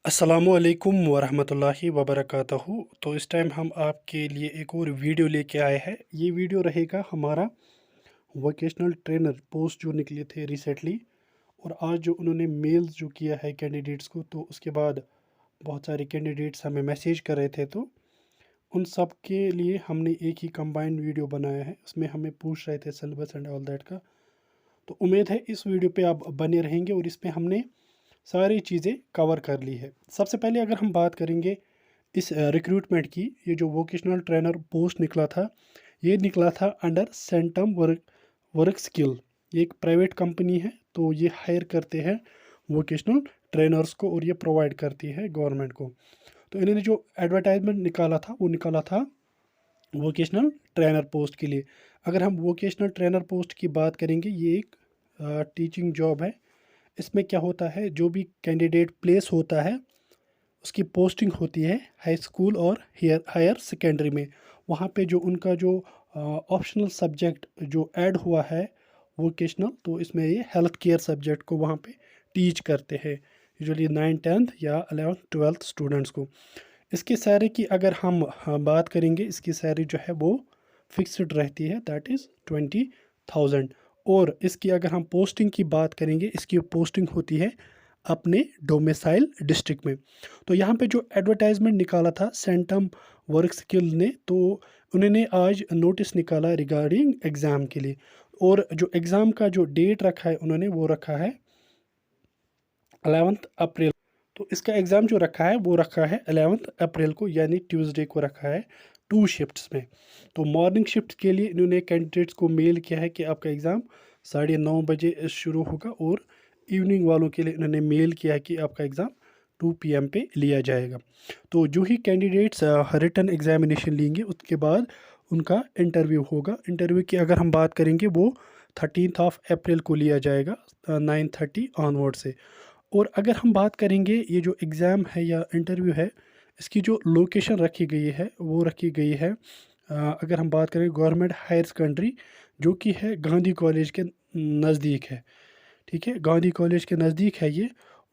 अस्सलामुअलैकुम वरहमतुल्लाहि वबरकातुहू। तो इस टाइम हम आपके लिए एक और वीडियो लेके आए हैं। ये वीडियो रहेगा हमारा वोकेशनल ट्रेनर पोस्ट जो निकले थे रिसेंटली, और आज जो उन्होंने मेल्स जो किया है कैंडिडेट्स को, तो उसके बाद बहुत सारे कैंडिडेट्स हमें मैसेज कर रहे थे, तो उन सब के लिए हमने एक ही कंबाइंड वीडियो बनाया है। उसमें हमें पूछ रहे थे सिलेबस एंड ऑल दैट का। तो उम्मीद है इस वीडियो पे आप बने रहेंगे और इसमें हमने सारी चीज़ें कवर कर ली है। सबसे पहले अगर हम बात करेंगे इस रिक्रूटमेंट की, ये जो वोकेशनल ट्रेनर पोस्ट निकला था, ये निकला था अंडर सेंटम वर्क स्किल। ये एक प्राइवेट कंपनी है, तो ये हायर करते हैं वोकेशनल ट्रेनर्स को और ये प्रोवाइड करती है गवर्नमेंट को। तो इन्होंने जो एडवर्टाइजमेंट निकाला था वो निकाला था वोकेशनल ट्रेनर पोस्ट के लिए। अगर हम वोकेशनल ट्रेनर पोस्ट की बात करेंगे, ये एक टीचिंग जॉब है। इसमें क्या होता है, जो भी कैंडिडेट प्लेस होता है उसकी पोस्टिंग होती है हाई स्कूल और हायर सेकेंडरी में। वहाँ पे जो उनका जो ऑप्शनल सब्जेक्ट जो ऐड हुआ है वोकेशनल, तो इसमें ये हेल्थ केयर सब्जेक्ट को वहाँ पे टीच करते हैं यूजुअली 9th 10th या 11th 12th स्टूडेंट्स को। इसकी सैलरी की अगर हम बात करेंगे, इसकी सैलरी जो है वो फिक्स्ड रहती है, दैट इज़ 20,000। और इसकी अगर हम पोस्टिंग की बात करेंगे, इसकी पोस्टिंग होती है अपने डोमिसाइल डिस्ट्रिक्ट में। तो यहाँ पे जो एडवर्टाइजमेंट निकाला था सेंटम वर्क स्किल ने, तो उन्होंने आज नोटिस निकाला रिगार्डिंग एग्ज़ाम के लिए। और जो एग्ज़ाम का जो डेट रखा है उन्होंने, वो रखा है 11 अप्रैल। तो इसका एग्ज़ाम जो रखा है वो रखा है 11 अप्रैल को, यानी ट्यूसडे को रखा है 2 शिफ्ट्स में। तो मॉर्निंग शिफ्ट के लिए इन्होंने कैंडिडेट्स को मेल किया है कि आपका एग्ज़ाम 9:30 बजे शुरू होगा, और इवनिंग वालों के लिए इन्होंने मेल किया है कि आपका एग्ज़ाम 2 PM पे लिया जाएगा। तो जो ही कैंडिडेट्स रिटन एग्जामिनेशन लेंगे उसके बाद उनका इंटरव्यू होगा। इंटरव्यू की अगर हम बात करेंगे, वो 13 अप्रैल को लिया जाएगा 9:30 ऑनवर्ड से। और अगर हम बात करेंगे, ये जो एग्ज़ाम है या इंटरव्यू है, इसकी जो लोकेशन रखी गई है वो रखी गई है अगर हम बात करें गवर्नमेंट हायर सेकेंडरी, जो कि है गांधी कॉलेज के नज़दीक है। ठीक है, गांधी कॉलेज के नज़दीक है ये।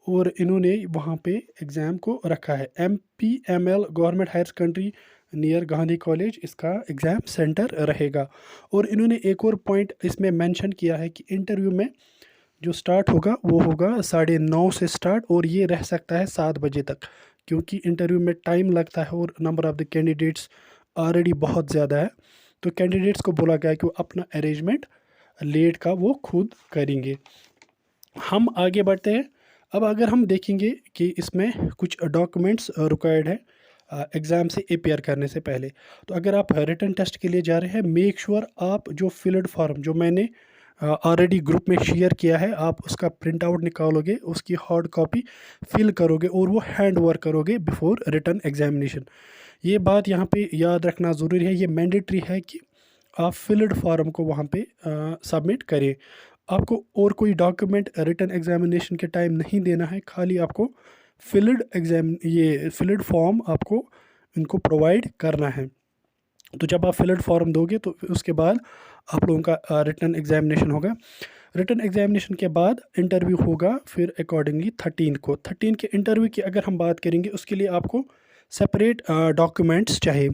और इन्होंने वहाँ पे एग्ज़ाम को रखा है MPML government higher secondary near Gandhi college, इसका एग्ज़ाम सेंटर रहेगा। और इन्होंने एक और पॉइंट इसमें मेंशन किया है कि इंटरव्यू में जो स्टार्ट होगा वो होगा 9:30 से स्टार्ट, और ये रह सकता है 7 बजे तक, क्योंकि इंटरव्यू में टाइम लगता है और number of the candidates already बहुत ज़्यादा है। तो कैंडिडेट्स को बोला गया है कि वो अपना अरेंजमेंट लेट का वो खुद करेंगे। हम आगे बढ़ते हैं। अब अगर हम देखेंगे कि इसमें कुछ डॉक्यूमेंट्स रिक्वायर्ड है एग्ज़ाम से अपेयर करने से पहले। तो अगर आप रिटन टेस्ट के लिए जा रहे हैं, मेक श्योर आप जो फिल्ड फॉर्म जो मैंने ऑलरेडी ग्रुप में शेयर किया है, आप उसका प्रिंट आउट निकालोगे, उसकी हार्ड कॉपी फिल करोगे और वो हैंड ओवर करोगे बिफोर रिटन एग्जामिनेशन। ये बात यहाँ पे याद रखना ज़रूरी है, ये मैंडेटरी है कि आप फिल्ड फॉर्म को वहाँ पे सबमिट करें। आपको और कोई डॉक्यूमेंट रिटन एग्जामिनेशन के टाइम नहीं देना है, खाली आपको फिल्ड फॉर्म आपको इनको प्रोवाइड करना है। तो जब आप फिल्ड फॉर्म दोगे तो उसके बाद आप लोगों का रिटन एग्जामिनेशन होगा। रिटन एग्जामिनेशन के बाद इंटरव्यू होगा फिर अकॉर्डिंगली 13 को। 13 के इंटरव्यू की अगर हम बात करेंगे, उसके लिए आपको सेपरेट डॉक्यूमेंट्स चाहिए।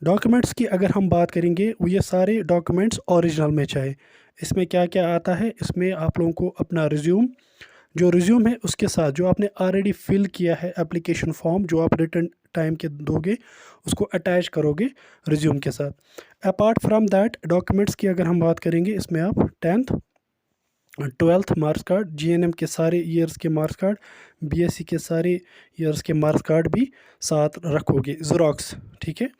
डॉक्यूमेंट्स की अगर हम बात करेंगे, वो ये सारे डॉक्यूमेंट्स ओरिजिनल में चाहिए। इसमें क्या क्या आता है, इसमें आप लोगों को अपना रिज्यूम, जो रिज्यूम है उसके साथ जो आपने ऑलरेडी फिल किया है एप्लीकेशन फॉर्म, जो आप रिटर्न टाइम के दोगे उसको अटैच करोगे रिज्यूम के साथ। अपार्ट फ्रॉम दैट डॉक्यूमेंट्स की अगर हम बात करेंगे, इसमें आप 10th 12th marks card, GNM के सारे ईयर्स के मार्क्स कार्ड, BSc के सारे ईयर्स के मार्क्स कार्ड भी साथ रखोगे, ज़ेरॉक्स। ठीक है,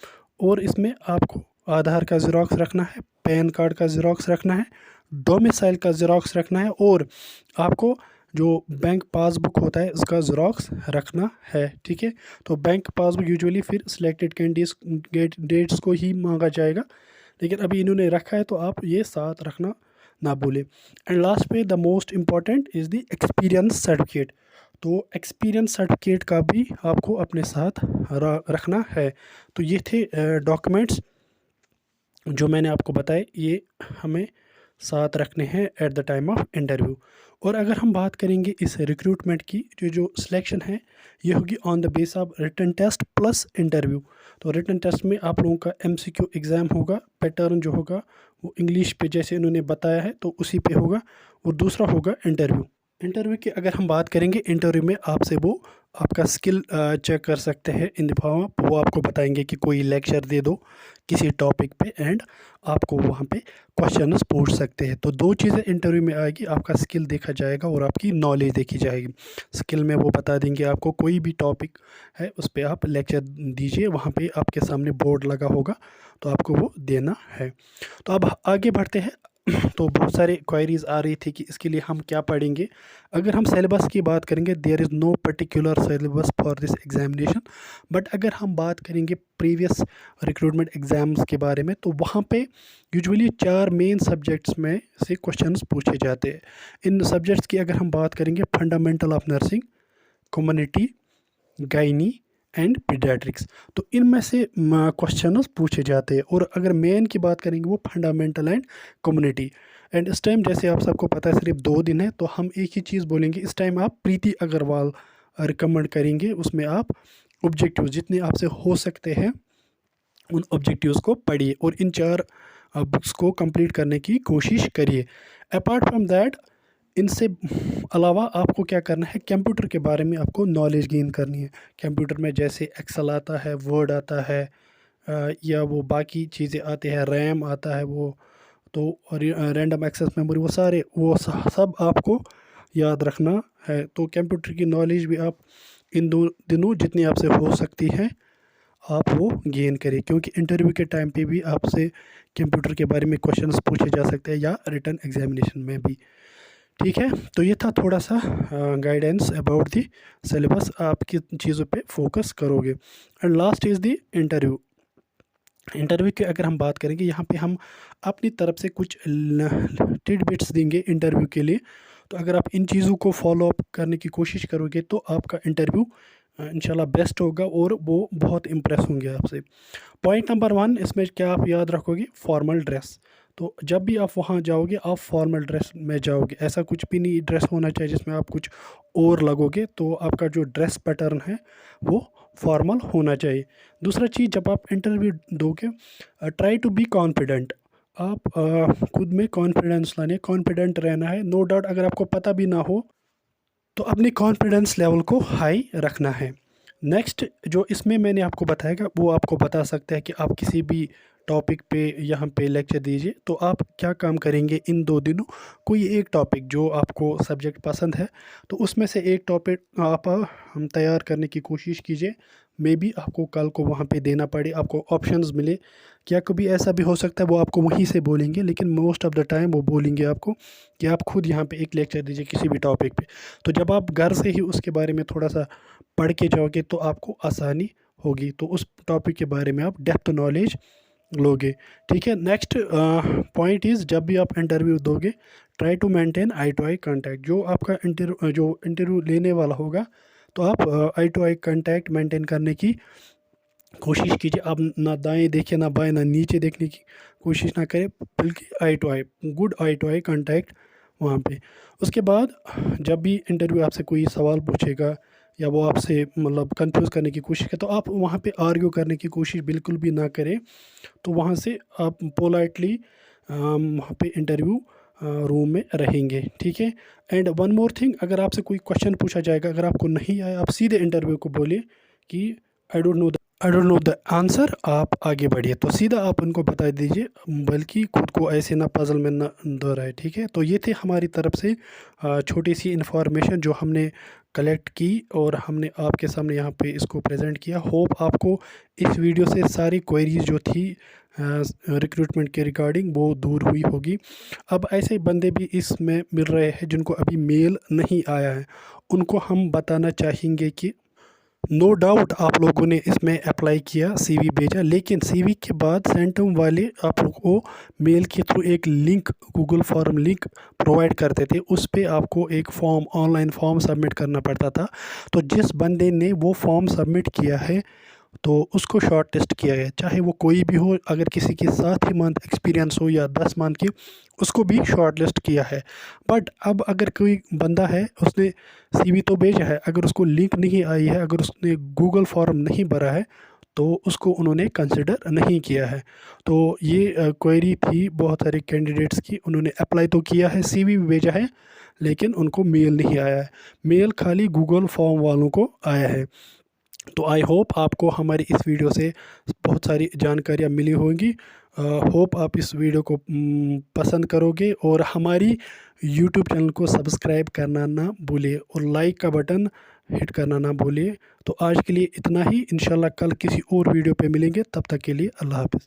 और इसमें आपको आधार का ज़ेरॉक्स रखना है, पैन कार्ड का ज़ेरॉक्स रखना है, डोमिसाइल का ज़ेरॉक्स रखना है, और आपको जो बैंक पासबुक होता है उसका ज़ेरॉक्स रखना है। ठीक है, तो बैंक पासबुक यूजुअली फिर सिलेक्टेड कैंडिडेट्स को ही मांगा जाएगा, लेकिन अभी इन्होंने रखा है तो आप ये साथ रखना ना भूलें। एंड लास्ट पे the most important is the experience certificate. तो एक्सपीरियंस सर्टिफिकेट का भी आपको अपने साथ रखना है। तो ये थे डॉक्यूमेंट्स जो मैंने आपको बताए, ये हमें साथ रखने हैं at the time of interview. और अगर हम बात करेंगे इस रिक्रूटमेंट की, जो सिलेक्शन है ये होगी on the base of written test plus interview. तो रिटन टेस्ट में आप लोगों का एमसीक्यू एग्ज़ाम होगा, पैटर्न जो होगा वो इंग्लिश पे जैसे इन्होंने बताया है तो उसी पे होगा, और दूसरा होगा इंटरव्यू। इंटरव्यू की अगर हम बात करेंगे, इंटरव्यू में आपसे वो आपका स्किल चेक कर सकते हैं इन द फॉर्म ऑफ, वो आपको बताएंगे कि कोई लेक्चर दे दो किसी टॉपिक पे एंड आपको वहाँ पे क्वेश्चंस पूछ सकते हैं। तो दो चीज़ें इंटरव्यू में आएगी, आपका स्किल देखा जाएगा और आपकी नॉलेज देखी जाएगी। स्किल में वो बता देंगे आपको कोई भी टॉपिक है उस पर आप लेक्चर दीजिए, वहाँ पे आपके सामने बोर्ड लगा होगा तो आपको वो देना है। तो अब आगे बढ़ते हैं। तो बहुत सारे क्वेरीज आ रही थी कि इसके लिए हम क्या पढ़ेंगे। अगर हम सिलेबस की बात करेंगे, there is no particular syllabus for this examination, but अगर हम बात करेंगे प्रीवियस रिक्रूटमेंट एग्ज़ाम्स के बारे में, तो वहाँ पे यूजुअली 4 मेन सब्जेक्ट्स में से क्वेश्चंस पूछे जाते हैं। इन सब्जेक्ट्स की अगर हम बात करेंगे, fundamental of nursing, community, gynae and paediatrics, तो इनमें से क्वेश्चंस पूछे जाते हैं। और अगर मेन की बात करेंगे वो फंडामेंटल एंड कम्युनिटी। एंड इस टाइम जैसे आप सबको पता है सिर्फ 2 दिन है, तो हम एक ही चीज़ बोलेंगे, इस टाइम आप प्रीति अग्रवाल रिकमेंड करेंगे, उसमें आप ऑब्जेक्टिव जितने आपसे हो सकते हैं उन ऑब्जेक्टिव्स को पढ़िए और इन 4 बुक्स को कंप्लीट करने की कोशिश करिए। अपार्ट फ्रॉम दैट, इनसे अलावा आपको क्या करना है, कंप्यूटर के बारे में आपको नॉलेज गेन करनी है। कंप्यूटर में जैसे एक्सेल आता है, वर्ड आता है, या वो बाकी चीज़ें आती है, रैम आता है, वो तो रैंडम एक्सेस मेमोरी, वो सारे वो सब आपको याद रखना है। तो कंप्यूटर की नॉलेज भी आप इन 2 दिनों जितनी आपसे हो सकती है आप वो गेन करें, क्योंकि इंटरव्यू के टाइम पे भी आपसे कंप्यूटर के बारे में क्वेश्चंस पूछे जा सकते हैं या रिटन एग्जामिनेशन में भी। ठीक है, तो ये था थोड़ा सा गाइडेंस अबाउट दी सिलेबस, आप किन चीज़ों पे फोकस करोगे। And last is the interview. Interview की अगर हम बात करेंगे, यहाँ पे हम अपनी तरफ से कुछ टिडबिट्स देंगे इंटरव्यू के लिए। तो अगर आप इन चीज़ों को फॉलो अप करने की कोशिश करोगे तो आपका इंटरव्यू इंशाल्लाह बेस्ट होगा और वो बहुत इम्प्रेस होंगे आपसे। पॉइंट नंबर 1 इसमें क्या आप याद रखोगे, फॉर्मल ड्रेस। तो जब भी आप वहाँ जाओगे आप फॉर्मल ड्रेस में जाओगे, ऐसा कुछ भी नहीं ड्रेस होना चाहिए जिसमें आप कुछ और लगोगे। तो आपका जो ड्रेस पैटर्न है वो फॉर्मल होना चाहिए। दूसरा चीज़, जब आप इंटरव्यू दोगे, ट्राई टू बी कॉन्फिडेंट। आप खुद में कॉन्फिडेंस लाने, कॉन्फिडेंट रहना है। नो डाउट अगर आपको पता भी ना हो तो अपनी कॉन्फिडेंस लेवल को हाई रखना है। नेक्स्ट जो इसमें मैंने आपको बताया वो आपको बता सकता है कि आप किसी भी टॉपिक पे यहाँ पे लेक्चर दीजिए। तो आप क्या काम करेंगे इन 2 दिनों, कोई एक टॉपिक जो आपको सब्जेक्ट पसंद है तो उसमें से एक टॉपिक आप हम तैयार करने की कोशिश कीजिए। मे बी आपको कल को वहाँ पे देना पड़े, आपको ऑप्शंस मिले, क्या कभी ऐसा भी हो सकता है वो आपको वहीं से बोलेंगे, लेकिन मोस्ट ऑफ़ द टाइम वो बोलेंगे आपको कि आप खुद यहाँ पे एक लेक्चर दीजिए किसी भी टॉपिक पे। तो जब आप घर से ही उसके बारे में थोड़ा सा पढ़ के जाओगे तो आपको आसानी होगी, तो उस टॉपिक के बारे में आप डेप्थ नॉलेज लोगे। ठीक है, नेक्स्ट पॉइंट इज़, जब भी आप इंटरव्यू दोगे try to maintain eye to eye contact. जो आपका इंटरव्यू लेने वाला होगा तो आप eye to eye contact maintain करने की कोशिश कीजिए। आप ना दाएं देखिए, ना बाएं, ना नीचे देखने की कोशिश ना करें, बल्कि eye to eye, good eye to eye contact वहाँ पे। उसके बाद जब भी इंटरव्यू आपसे कोई सवाल पूछेगा या वो आपसे मतलब कंफ्यूज करने की कोशिश करे, तो आप वहाँ पे आर्ग्यू करने की कोशिश बिल्कुल भी ना करें। तो वहाँ से आप पोलाइटली वहाँ पे इंटरव्यू रूम में रहेंगे। ठीक है, एंड वन मोर थिंग, अगर आपसे कोई क्वेश्चन पूछा जाएगा, अगर आपको नहीं आया, आप सीधे इंटरव्यू को बोलिए कि I don't know the answer, आप आगे बढ़िए। तो सीधा आप उनको बता दीजिए, बल्कि खुद को ऐसे ना पजल में ना दोहराए। ठीक है, तो ये थी हमारी तरफ से छोटी सी इन्फॉर्मेशन जो हमने कलेक्ट की और हमने आपके सामने यहाँ पे इसको प्रेजेंट किया। होप आपको इस वीडियो से सारी क्वेरीज जो थी रिक्रूटमेंट के रिगार्डिंग वो दूर हुई होगी। अब ऐसे बंदे भी इसमें मिल रहे हैं जिनको अभी मेल नहीं आया है, उनको हम बताना चाहेंगे कि नो डाउट आप लोगों ने इसमें अप्लाई किया, सीवी भेजा, लेकिन सीवी के बाद सेंटम वाले आप लोगों को मेल के थ्रू एक link, Google form link provide करते थे। उस पे आपको एक फॉर्म, ऑनलाइन फॉर्म सबमिट करना पड़ता था। तो जिस बंदे ने वो फॉर्म सबमिट किया है तो उसको शॉर्ट लिस्ट किया गया, चाहे वो कोई भी हो। अगर किसी की 7 ही मंथ एक्सपीरियंस हो या 10 मंथ की, उसको भी शॉर्ट लिस्ट किया है। बट अब अगर कोई बंदा है, उसने सीवी तो भेजा है, अगर उसको लिंक नहीं आई है, अगर उसने गूगल फॉर्म नहीं भरा है, तो उसको उन्होंने कंसिडर नहीं किया है। तो ये क्वेरी थी बहुत सारे कैंडिडेट्स की। उन्होंने अप्लाई तो किया है, सीवी भी भेजा है, लेकिन उनको मेल नहीं आया है। मेल खाली गूगल फॉर्म वालों को आया है। तो आई होप आपको हमारी इस वीडियो से बहुत सारी जानकारियाँ मिली होंगी। होप आप इस वीडियो को पसंद करोगे, और हमारी यूट्यूब चैनल को सब्सक्राइब करना ना भूलिए, और लाइक का बटन हिट करना ना भूलिए। तो आज के लिए इतना ही। इंशाल्लाह कल किसी और वीडियो पे मिलेंगे, तब तक के लिए अल्लाह हाफ़िज़।